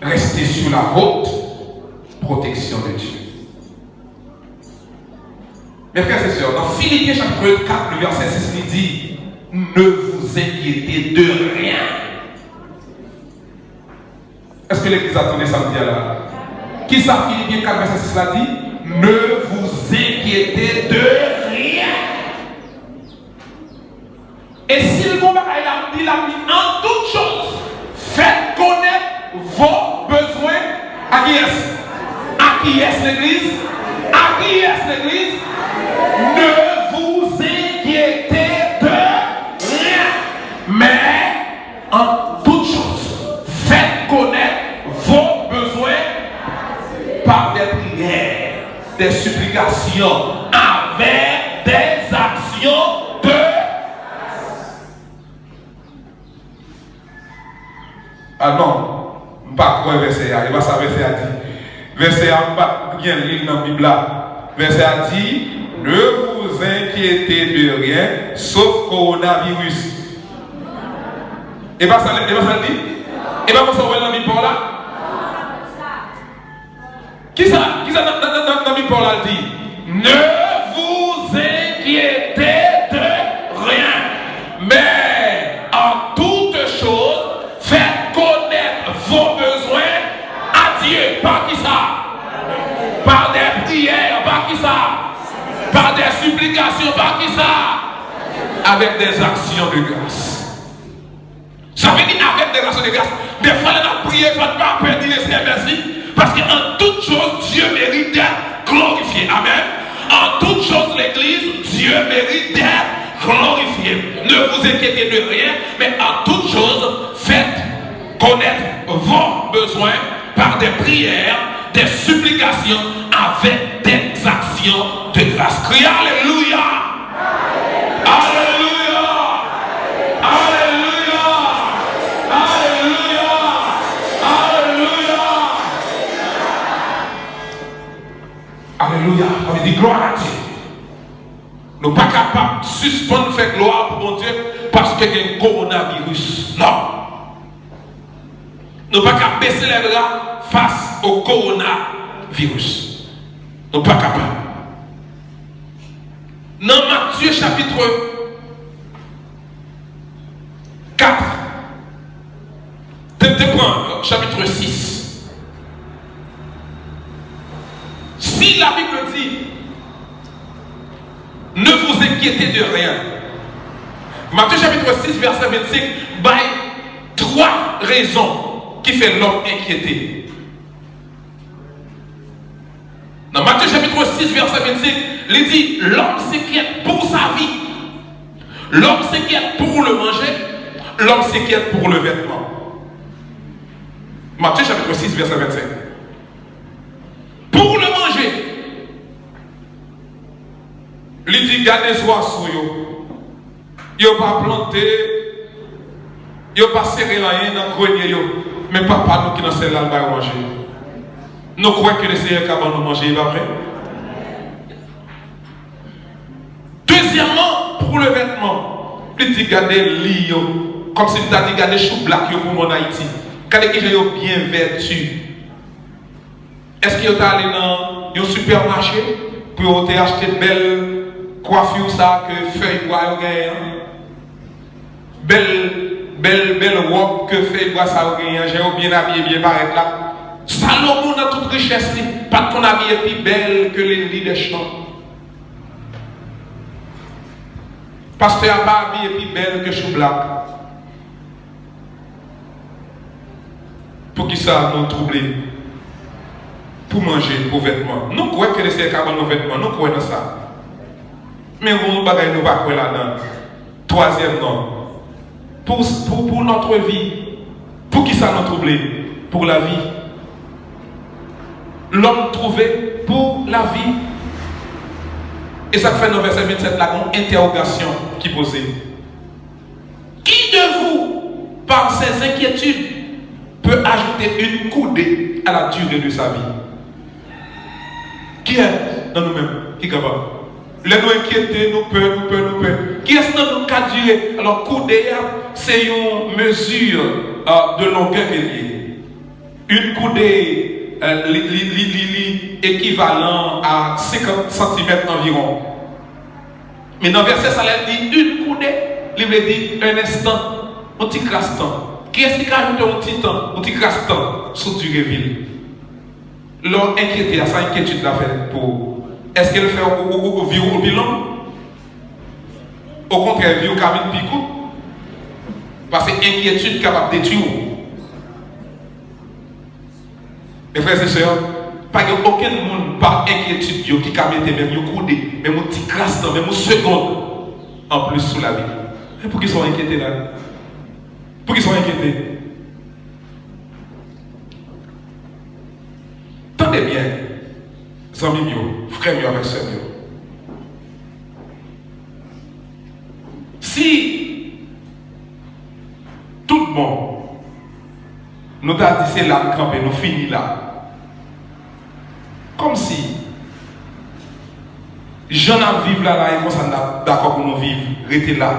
rester sous la haute protection de Dieu. Mes frères et sœurs, dans Philippiens chapitre 4, le verset 6, il dit: ne vous inquiétez de rien. Est-ce que l'Église a tourné samedi là? Qui ça, Philippiens 4, verset 6 l'a dit? Ne vous inquiétez de rien. Et si le bon bagage il a dit en toute chose, faites connaître vos besoins. À qui est-ce? À qui est l'Église? À qui est l'Église? Ne vous inquiétez de rien, mais en toute chose, faites connaître vos besoins par des prières, des supplications, avec des actions de... Ah non, je ne pas croire verset, il va savoir verset a dit. Verset a pas bien lire dans la Bible. Verset a dit: ne vous inquiétez de rien, sauf coronavirus. Et pas ça le dit? Et pas ça dans la Bible là? Qui ça dans la Bible là dit? Ne vous inquiétez de rien, mais en toute chose, faites connaître vos besoins à Dieu. Par qui ça? Par des prières. Par qui ça? Par des supplications. Par qui ça? Avec des actions de grâce. Ça veut dire avec des actions de grâce. Des fois, on a prié, il ne faut pas perdre le Seigneur merci. Parce qu'en toute chose, Dieu mérite d'être glorifié. Amen. En toute chose, l'Église, Dieu mérite d'être glorifié. Ne vous inquiétez de rien, mais en toute chose, faites connaître vos besoins par des prières, des supplications, avec des actions de grâce. Criez Alléluia! Alléluia! Alléluia! Alléluia! Alléluia! Alléluia! On dit gloire à Dieu. Nous ne sommes pas capables de suspendre faire gloire pour mon Dieu parce qu'il y a un coronavirus. Non. Nous ne sommes pas capables de baisser les bras face au coronavirus. Nous ne sommes pas capables. Dans Matthieu chapitre 4, chapitre 6. Si la Bible dit ne vous inquiétez de rien, Matthieu chapitre 6, verset 25, by 3 raisons qui fait l'homme inquiété. Dans Matthieu chapitre 6, verset 25, il dit l'homme s'inquiète pour sa vie, l'homme s'inquiète pour le manger, l'homme s'inquiète pour le vêtement. Matthieu chapitre 6, verset 25. Pour le manger, il dit gardez soin sur yo. Yo pas planté, yo pas serré rien dans le grenier yo. Mais papa nous qui dans celle-là va manger. Nous croyons que le Seigneur va nous manger, il va vrai. Deuxièmement, pour le vêtement, il dit gardez lit comme si tu as dit gardez chou black pour mon Haïti. Gardez que j'ai bien vêtu. Est-ce que tu es allé dans un supermarché pour acheter de belles coiffures ça que feuille bois belle robe que feuille bois ça j'ai bien habillé bien paraître là. Salomon dans toute richesse pas qu'on habillé plus belle que les lits des champs. Pasteur n'a pas habillé plus belle que chou black. Pour qui ça nous troubler? Pour manger, pour vêtements. Nous croyons que les Seigneur a nos vêtements, nous croyons dans ça. Mais vous ne nous pas là-dedans. Troisièmement, pour notre vie, pour qui ça nous troubler? Pour la vie. L'homme trouvé pour la vie. Et ça fait dans le verset 27 là, une interrogation qui posait. Qui de vous, par ses inquiétudes, peut ajouter une coudée à la durée de sa vie? Qui est dans nous-mêmes? Qui est capable? Les nous inquiéter, nous peur. Qui est-ce dans nous qu'à durer? Alors, coudée, c'est une mesure de longueur liée. Une coudée équivalent à 50 cm environ. Mais dans le verset, ça dit une coudée. Il veut dire un instant, un petit crasse-temps. Qui est-ce qui a ajouté un petit temps, un petit crasse-temps sur Duréville? L'homme inquiété, à sa inquiétude l'a fait pour. Est-ce qu'elle fait au vivre au bilan? Au contraire, vivre au cabine picou. Parce que inquiétude capable de détruire. Mes frères et sœurs, pas aucun monde par inquiétude qui a mis même un coudé, même un petit crasse, même une seconde en plus sous la vie. Et pour qu'ils soient inquiétés là? Pour qu'ils soient inquiétés? Tendez bien, amis mieux, frères mieux avec sœurs mieux. Si tout le monde nous a dit c'est là camper, nous finissons là. Comme si j'en ai vivre là, et qu'on s'en d'accord pour nous vivre, rester là,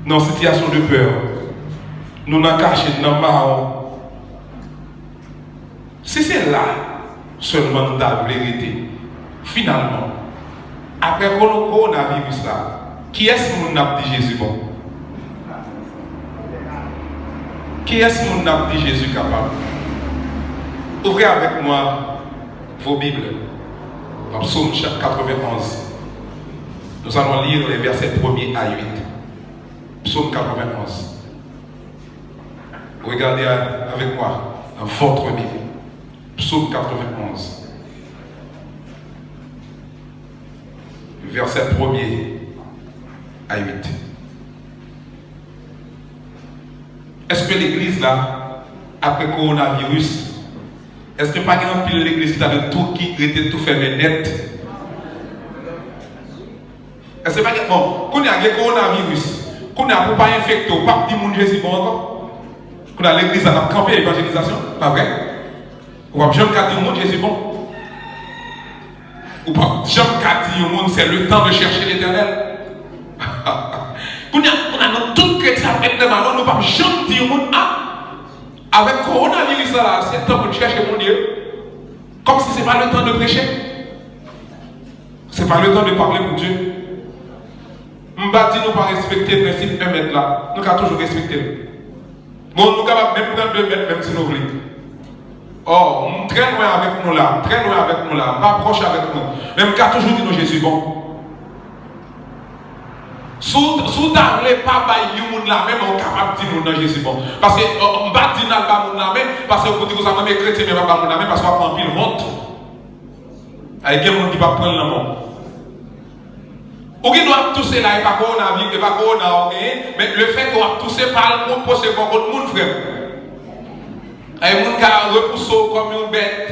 dans une situation de peur, nous n'en caché dans le marron. Si c'est là seulement nous avons vérité, finalement, après le coronavirus là, qui est-ce que nous avons dit Jésus bon? Qui est-ce que nous avons dit Jésus capable? Ouvrez avec moi vos Bibles, dans Psaume 91. Nous allons lire les versets 1er à 8. Psaume 91. Regardez avec moi dans votre Bible. Psaume 91. Verset 1er à 8. Est-ce que l'église là, après le coronavirus, est-ce que par exemple l'église qui avait tout qui était tout fermé net? Est-ce que pas bon, quand il y a le coronavirus, quand il n'y a pas infecté, pas de monde Jésus bon encore? Quand a l'église a campé l'évangélisation, pas vrai? Ou pas jamais dire au monde Jésus bon? Ou pas jamais dire au monde c'est le temps de chercher l'éternel? Quand on a tout chrétien avec les marrons, nous ne pouvons pas jamais dire au monde avec le coronavirus là, c'est le temps de chercher mon Dieu. Comme si ce n'est pas le temps de prêcher. Ce n'est pas le temps de parler pour Dieu. On va dire nous pas respecter le principe 1 mètre là. Nous avons toujours respecté. Bon, nous sommes capables même prendre 2 mètres même si nous voulons. Oh, très loin avec nous là. Très loin avec nous là. Pas proche avec nous. Même qu'à toujours dit nous Jésus bon. Sous ta ne pas bailler monde là même on capable de dire nous dans Jésus bon parce que on va dire dans pas monde là même parce que vous dites que ça même chrétien mais pas monde là même parce qu'on prend pile honte avec des monde qui va prendre la mort ou qui doit tousser là et pas coronavirus et pas corona mais le fait qu'on va tousser par le poser pour d'autres monde frère et monde qui a repoussé comme une bête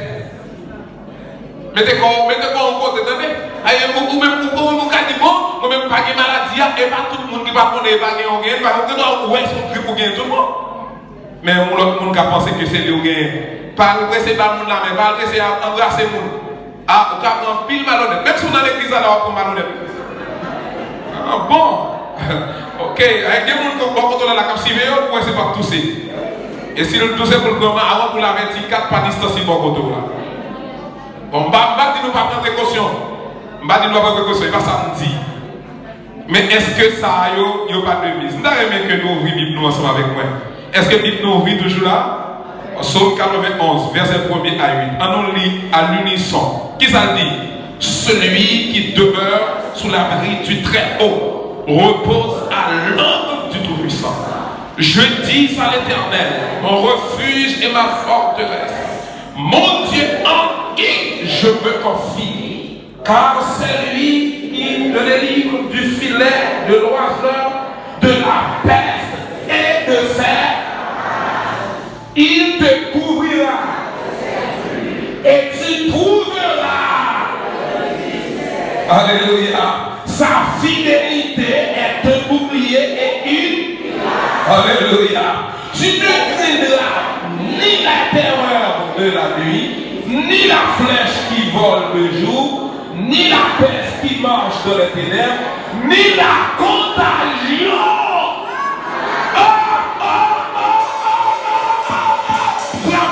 mettez quoi en cause attendez ou même vous dit bon moi même pas de maladie et pas tout le monde qui va connaître pas gain gain parce que doit ouais son grippe pour gain tout le monde mais l'autre monde qui a pensé que c'est lui gain pas presser pas monde là mais pas presser embrasser monde ah on a un pile malhonnête même si on dans l'église là on malhonnête ah bon OK avec des monde qui vont contrôler la cap suivre pour c'est pas tousser et si le tousser pour le moment avant pour la 24 pas distance bon côté là bon bah dit nous pas prendre précaution bah dit nous pas prendre précaution pas ça me dit. Mais est-ce que ça y a pas de mise? Nous avons que nous ouvrir Bible nous ensemble avec moi. Est-ce que Bible nous ouvre toujours là? Psaume 91, verset 1er à 8. On nous lit à l'unisson. Qui ça dit? Celui qui demeure sous l'abri du Très-Haut repose à l'ombre du Tout-Puissant. Je dis à l'Éternel, mon refuge et ma forteresse, mon Dieu en qui je me confie, car c'est lui qui te délivre du filet de l'oiseleur, de la peste et de fer. Il te couvrira et tu trouveras. Alléluia. Sa fidélité est un bouclier et une. Alléluia. Tu ne craindras ni la terreur de la nuit, ni la flèche qui vole le jour, ni la peste qui marche dans les ténèbres, ni la contagion. La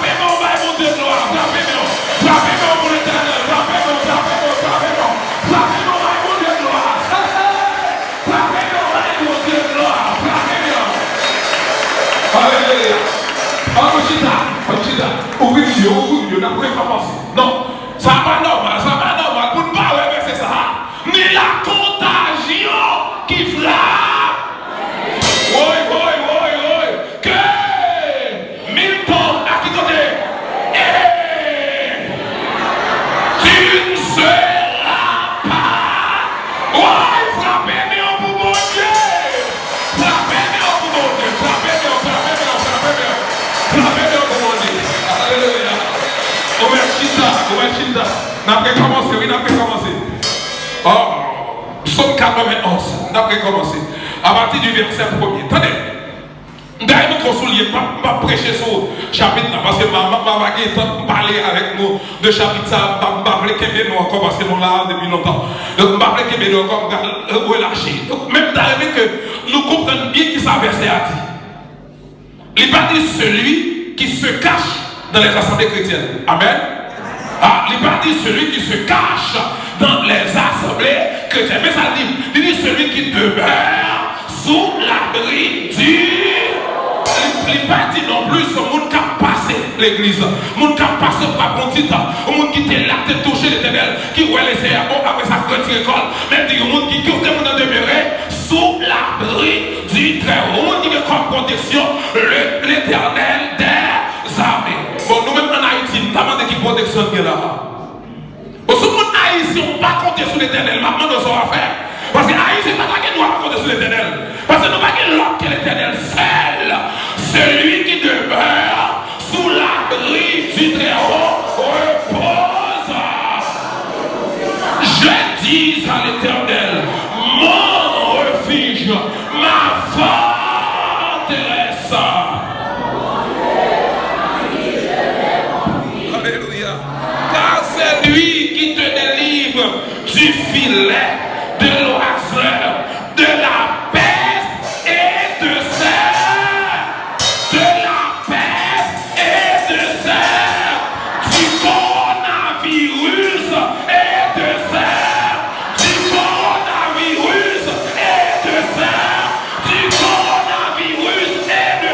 Ouvre vidéo, n'a pas commencé. Non, ça pas normal, pour ne pas reverser ça. Ni la contagion qui frappe. Oui. Que Milton, à qui côté? Tu ne seras pas. Ouais, frappez-moi pour mon Dieu. Frappez-moi pour mon Dieu. Frappez-moi pour mon Dieu. Alléluia. Ouvert n'a pas commencé, oui, n'a pas commencé. Oh, Psaume 91, n'a pas commencé. À partir du verset 1er. Attendez. D'ailleurs, nous soulier, pas prêcher sur le chapitre parce que ma vague est parler avec nous de chapitre ça, je ne sais pas encore parce que nous là depuis longtemps. Donc, je ne sais pas encore relâcher. Donc, même d'ailleurs que nous comprenons bien qui ça verset a dit. Il n'est pas dit celui qui se cache dans les assemblées chrétiennes. Amen. Il n'est pas dit celui qui se cache dans les assemblées chrétiennes. Mais ça dit, il dit celui qui demeure sous l'abri du. Il n'est pas dit non plus ce monde qui a passé l'église, le monde qui a passé par bon petit temps, le monde qui était là, qui a touché l'éternel, qui voit les airs, bon, après ça, retire l'école, même dit le monde qui a demeuré sous l'abri du Très-Haut, le monde qui a comme protection l'éternel des armées. Bon, nous-mêmes en Haïti, nous avons qui protection qui est là. Au monde haïtien, on ne va pas compter sur l'éternel, maintenant nous avons affaire. Parce que Haïti, c'est pas ça que nous avons compter sur l'éternel. Parce que nous n'avons pas l'homme que l'éternel seul. Celui qui demeure sous l'abri du Très-Haut repose. Je dis à l'éternel, mon refuge, ma forteresse. Alléluia. Car c'est lui qui te délivre du filet, de l'oiseleur, de la peste et de du coronavirus et de du coronavirus et de du coronavirus et de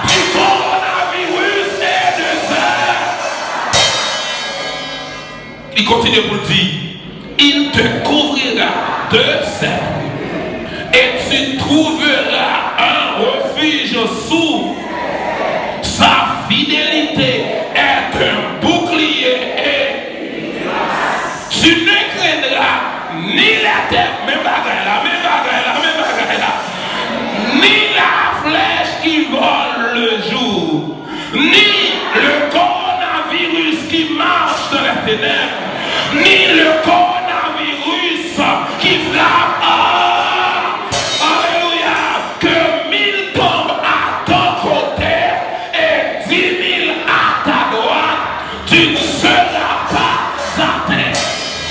du coronavirus et de Il continue pour dire, il te couvrira de cercle et tu trouveras un refuge sous sa fidélité est un bouclier et tu ne craindras ni la terre, même bagaille là, ni la flèche qui vole le jour, ni le coronavirus qui marche dans les ténèbres, ni le coronavirus qui frappe. Alléluia, que 1000 tombent à ton côté et 10 000 à ta droite, tu ne seras pas atteint.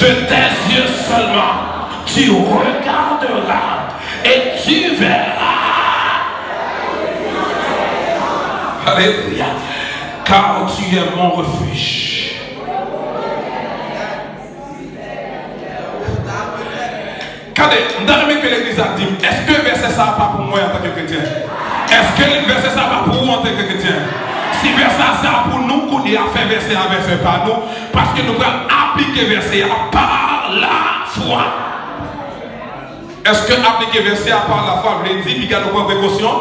De tes yeux seulement, tu regarderas et tu verras. Alléluia, car tu es mon refuge. Dans le que l'église a dit, est-ce que verset ça pas pour moi en tant que chrétien? Est-ce que le verset ça pas pour vous en tant que chrétien? Si verset ça pour nous, qu'on y a fait verset à verset par nous, parce que nous pouvons appliquer verset par la foi. Est-ce que appliquer verset par la foi veut dire qu'il y a nos précautions?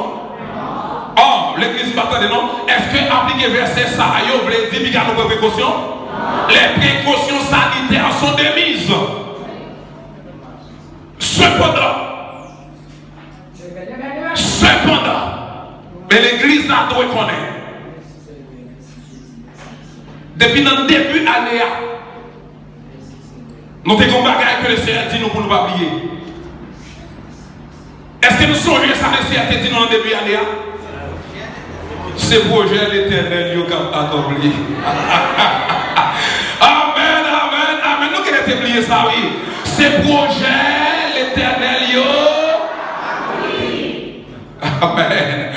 Oh, l'église m'attendait non? Est-ce que appliquer verset ça veut dire qu'il y a nos précautions? Les précautions sanitaires sont démises. Cependant, mais l'église n'a pas reconnaître. Depuis le début de l'année, nous avons des bagages que le Seigneur dit nous pour ne pas oublier. Est-ce que nous sommes ça le Seigneur dit nous en début de l'année? C'est projet l'éternel qui a accompli. Amen. Nous qui avons oublié ça, oui. C'est projet l'éternel yo. Amen.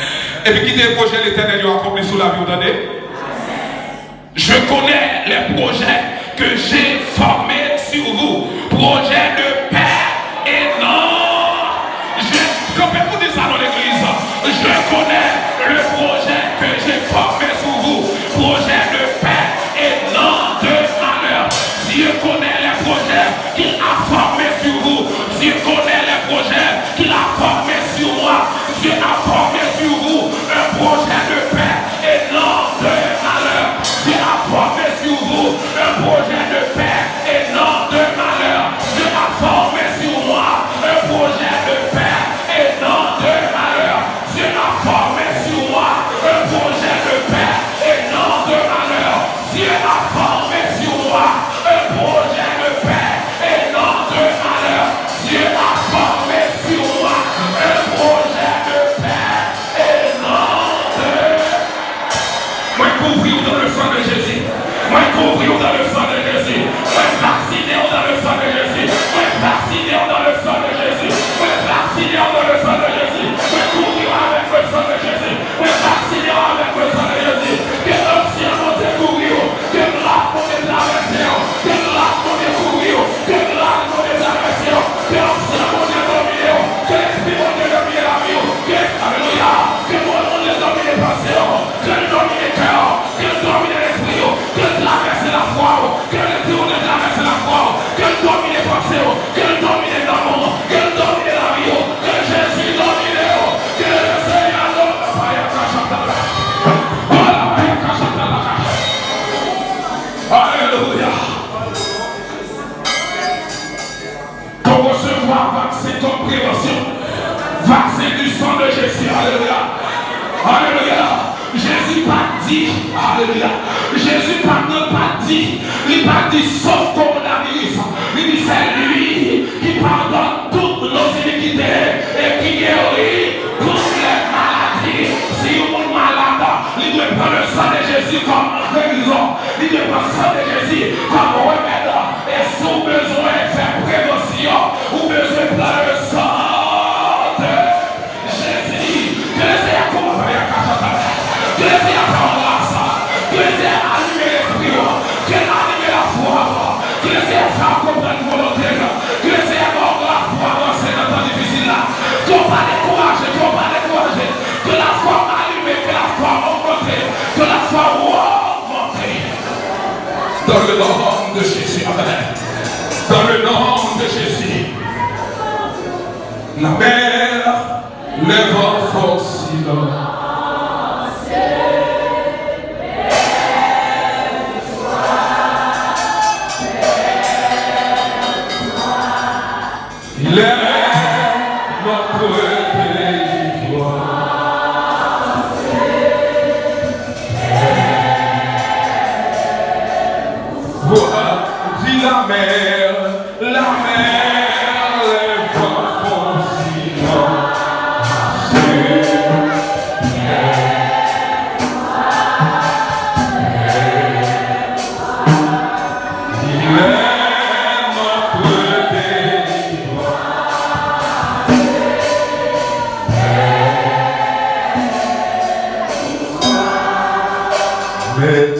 Et puis qui est le projet l'éternel yo accompli sous la vie, vous entendez? Je connais les projets que j'ai formés sur vous. Projet de paix et non. Quand vous dire ça dans l'église, je connais le projet que j'ai formé. couvrir dans le sang de Jésus. Moi, couvrir dans le sang de Jésus. Moi, vacciner dans le sang de Jésus. Moi, vacciner dans le sang de Jésus. Moi, vacciner dans le sang de Jésus. Moi, couvrir avec le sang de Jésus. Moi, vacciner avec le sang de Jésus. Que l'ancien monte couvrir. Que l'âme monte traverser. Que l'âme monte couvrir. Que l'âme monte traverser. Que l'ancien monte dominer. Que l'esprit monte dominer la vie. Que, alléluia. Que mon nom est dominé par que le domine le cœur. Que le domine l'esprit. Que le traverse la foi. Que le tourne traverse la foi. Que le domine les pensées. Que le domine l'amour. Que le domine la vie. Que Jésus domine. Que le Seigneur domine. Alléluia. Pour recevoir vaccin comme prévention. Vaccin du sang de Jésus. Alléluia. Alléluia. Jésus pas dit, alléluia. Jésus pas dit, il pas dit sauf coronavirus. Il dit c'est lui qui pardonne toutes nos iniquités et qui guérit toutes les maladies. Si on est malade, il doit prendre le sang de Jésus comme guérison. Il doit prendre le sang de Jésus comme remède. Et si vous avez besoin de faire prévention, vous avez besoin de prendre le sang de Jésus. Que le Seigneur commence à y avoir. Que le Seigneur prend la sang. Que le Seigneur allume l'esprit. Que le Seigneur allume la foi. Que le Seigneur fasse comprendre volonté. Que le Seigneur donne la foi avancer dans le temps difficile là. Qu'on pas décourager, qu'on pas décourager. Que la foi allume, que la foi augmente. Que la foi augmente. Dans le nom de Jésus. Amen. Dans le nom de Jésus. La mer lève force silence. Il est notre territoire. Voilà, dit la mer lève son silence. Mais